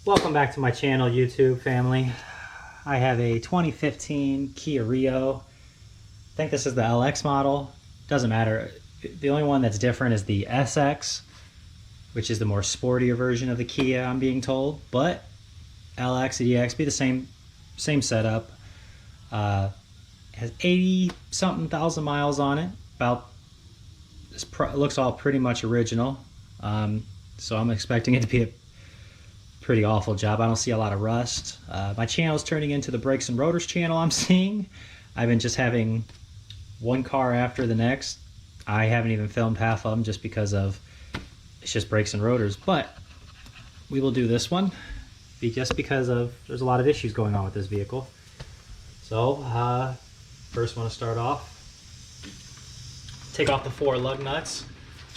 Welcome back to my channel, YouTube family. I have a 2015 Kia Rio. I think this is the LX model. Doesn't matter. The only one that's different is the SX, which is the more sportier version of the Kia, I'm being told. But LX and EX be the same setup. It has 80-something thousand miles on it. It looks all pretty much original. So I'm expecting it to be a pretty awful job. I don't see a lot of rust. My channel is turning into the Brakes and Rotors channel, I'm seeing. I've been just having one car after the next. I haven't even filmed half of them just because of it's just brakes and rotors, but we will do this one just because of there's a lot of issues going on with this vehicle. So first want to start off, take off the 4 lug nuts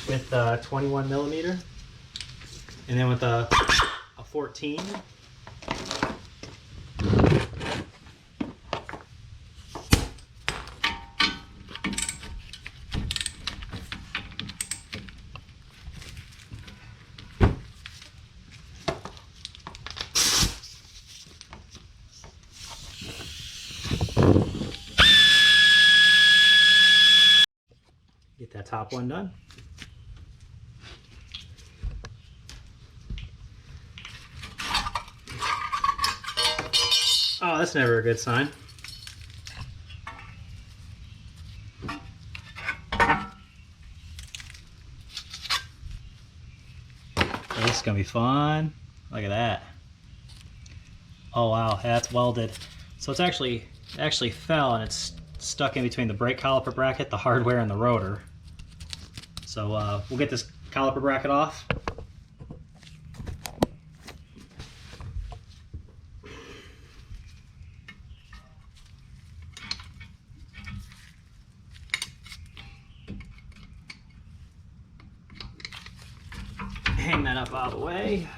with 21 millimeter, and then with a 14. Get that top one done. Oh, that's never a good sign. Oh, this is gonna be fun. Look at that. Oh wow, that's welded. So it's actually fell and it's stuck in between the brake caliper bracket, the hardware, and the rotor. So we'll get this caliper bracket off. Hang that up out of the way.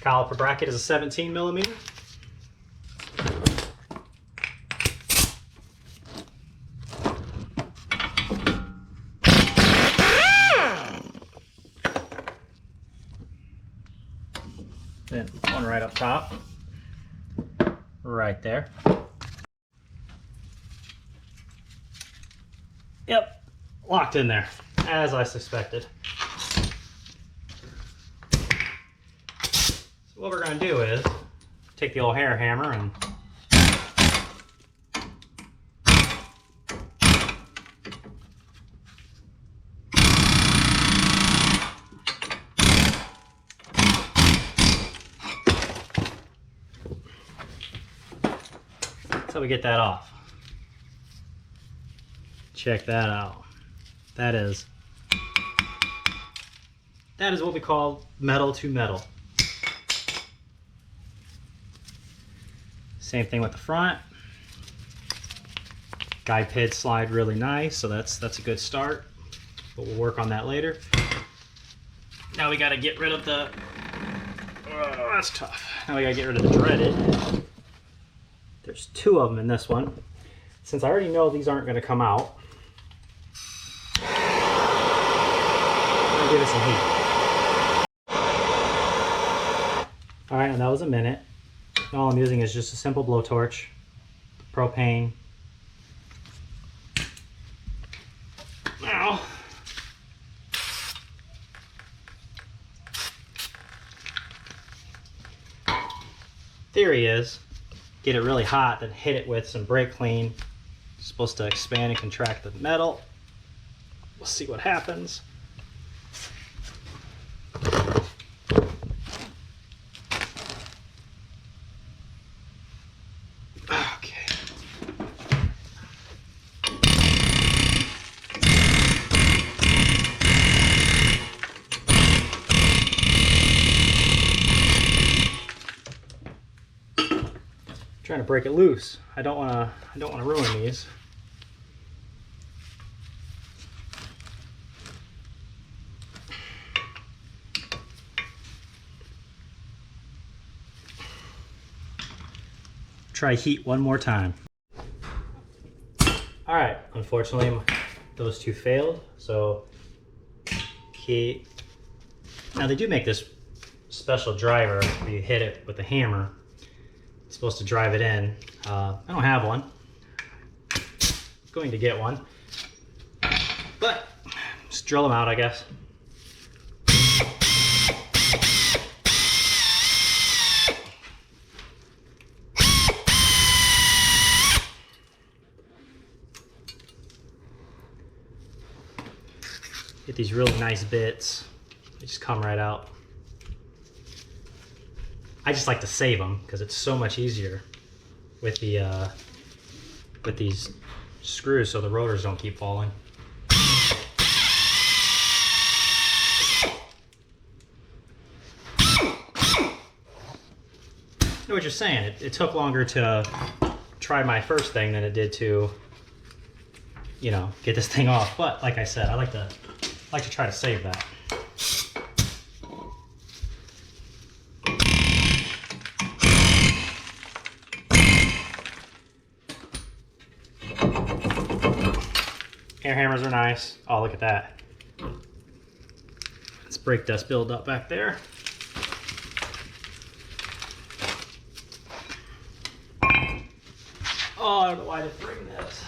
Caliper bracket is a 17 millimeter. Then one right up top, right there. Yep, locked in there, as I suspected. So what we're going to do is take the old hair hammer and so we get that off. Check that out. That is what we call metal to metal. Same thing with the front. Guide pits slide really nice, so that's a good start. But we'll work on that later. Now we got to get rid of the. Oh, that's tough. Now we got to get rid of the dreaded. There's 2 of them in this one. Since I already know these aren't going to come out, I'm going to give it some heat. Alright, and that was a minute. All I'm using is just a simple blowtorch, propane. Now, theory is, get it really hot, then hit it with some brake clean. It's supposed to expand and contract the metal. We'll see what happens. Okay. Trying to break it loose. I don't want to ruin these. Try heat one more time. All right, unfortunately those 2 failed, so key. Now they do make this special driver where you hit it with a hammer. It's supposed to drive it in. I don't have one. I'm going to get one. But just drill them out, I guess. Get these really nice bits. They just come right out. I just like to save them because it's so much easier with the with these screws, so the rotors don't keep falling. I know what you're saying. It took longer to try my first thing than it did to, you know, get this thing off. But like I said, I like to try to save that. Air hammers are nice. Oh, look at that. It's brake dust buildup back there. Oh, I don't know why I didn't bring this.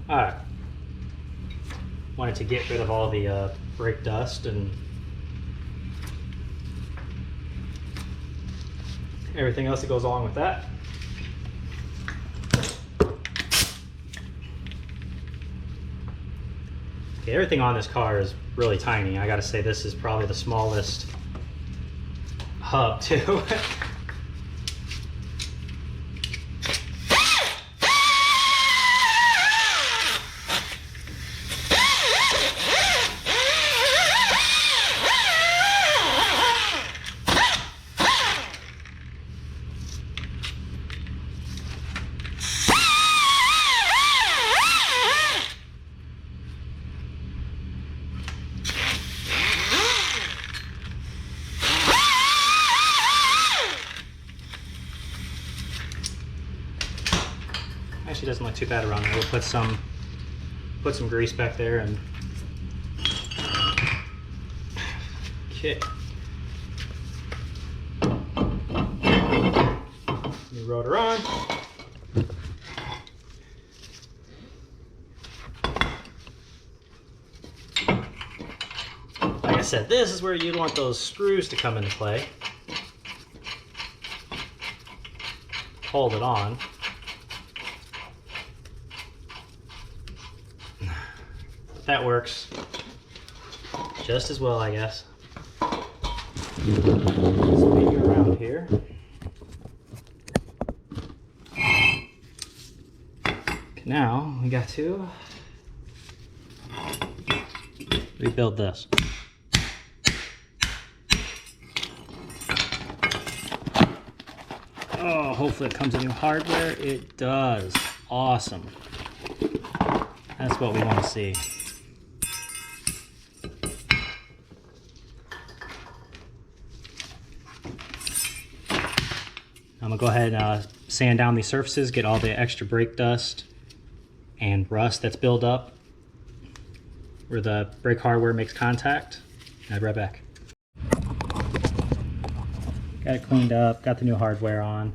Alright, wanted to get rid of all the brake dust and everything else that goes along with that. Okay, everything on this car is really tiny. I gotta say, this is probably the smallest hub too. Actually doesn't look too bad around there. We'll put some grease back there and okay. New rotor on. Like I said, this is where you'd want those screws to come into play. Hold it on. That works just as well, I guess. Spin you around here. Now we got to rebuild this. Oh, hopefully it comes with new hardware. It does. Awesome. That's what we want to see. I'm gonna go ahead and sand down these surfaces, get all the extra brake dust and rust that's built up where the brake hardware makes contact. I'll be right back. Got it cleaned up, got the new hardware on.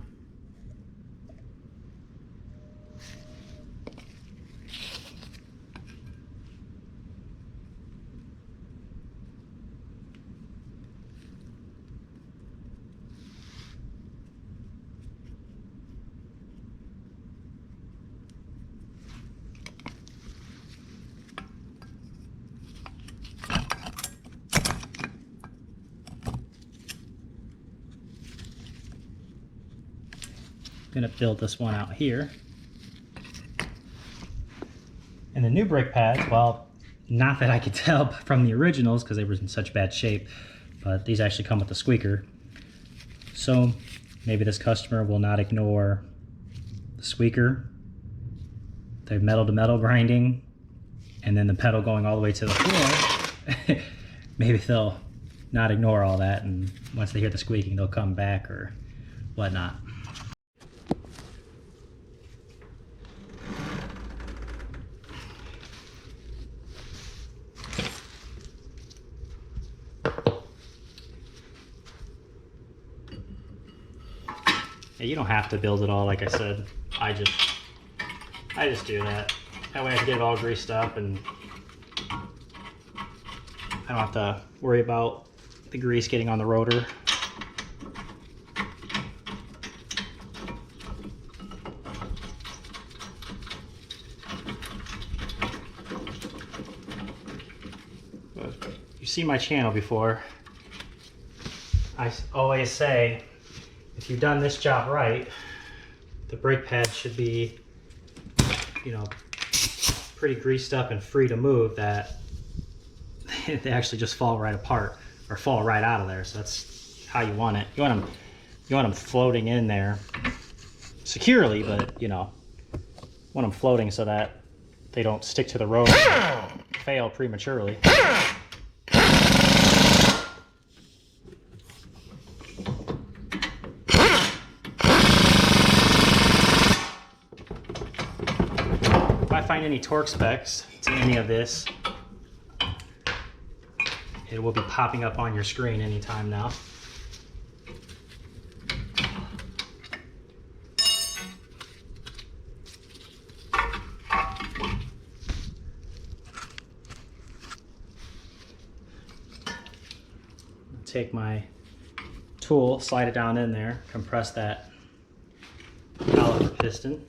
Gonna build this one out here. And the new brake pads, well, not that I could tell from the originals because they were in such bad shape, but these actually come with a squeaker. So maybe this customer will not ignore the squeaker, the metal to metal grinding, and then the pedal going all the way to the floor. Maybe they'll not ignore all that, and once they hear the squeaking, they'll come back or whatnot. Yeah, you don't have to build it all, like I said. I just do that. That way I can get it all greased up and I don't have to worry about the grease getting on the rotor. You've seen my channel before. I always say, if you've done this job right, the brake pads should be, you know, pretty greased up and free to move, that they actually just fall right apart or fall right out of there. So that's how you want it. You want them floating in there securely, but you know, want them floating so that they don't stick to the road and fail prematurely. If I find any torque specs to any of this, it will be popping up on your screen anytime now. Take my tool, slide it down in there, compress that caliper piston.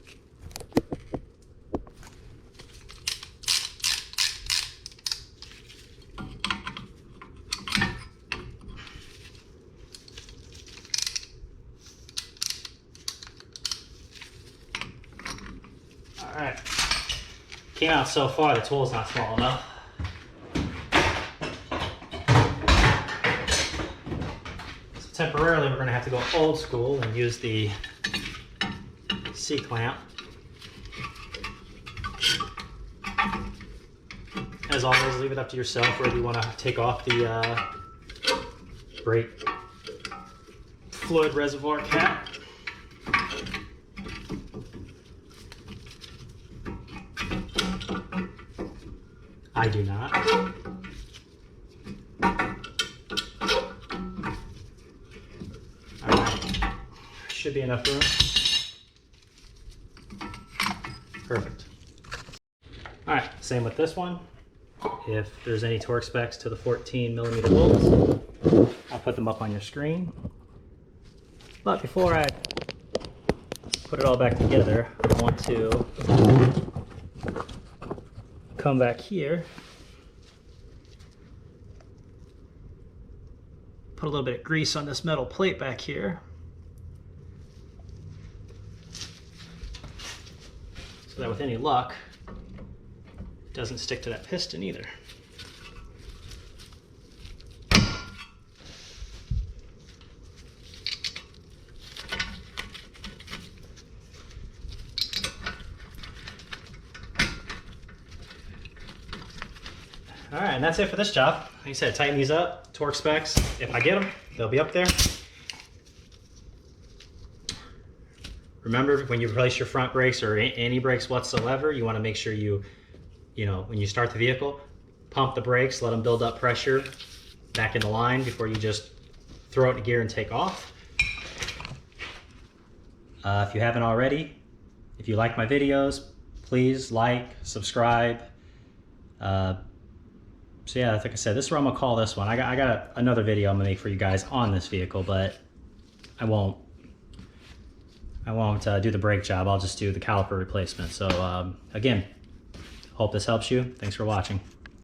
Alright, came out so far, the tool's not small enough. So temporarily we're going to have to go old school and use the C-clamp. As always, leave it up to yourself whether you want to take off the brake fluid reservoir cap. I do not. Alright, should be enough room. Perfect. Alright, same with this one. If there's any torque specs to the 14mm bolts, I'll put them up on your screen. But before I put it all back together, I want to come back here, put a little bit of grease on this metal plate back here, so that with any luck, it doesn't stick to that piston either. All right, and that's it for this job. Like I said, tighten these up, torque specs. If I get them, they'll be up there. Remember, when you replace your front brakes or any brakes whatsoever, you want to make sure you know, when you start the vehicle, pump the brakes, let them build up pressure back in the line before you just throw it in gear and take off. If you haven't already, if you like my videos, please like, subscribe. So yeah, like I said, this is where I'm gonna call this one. I got another video I'm gonna make for you guys on this vehicle, but I won't do the brake job. I'll just do the caliper replacement. So again, hope this helps you. Thanks for watching.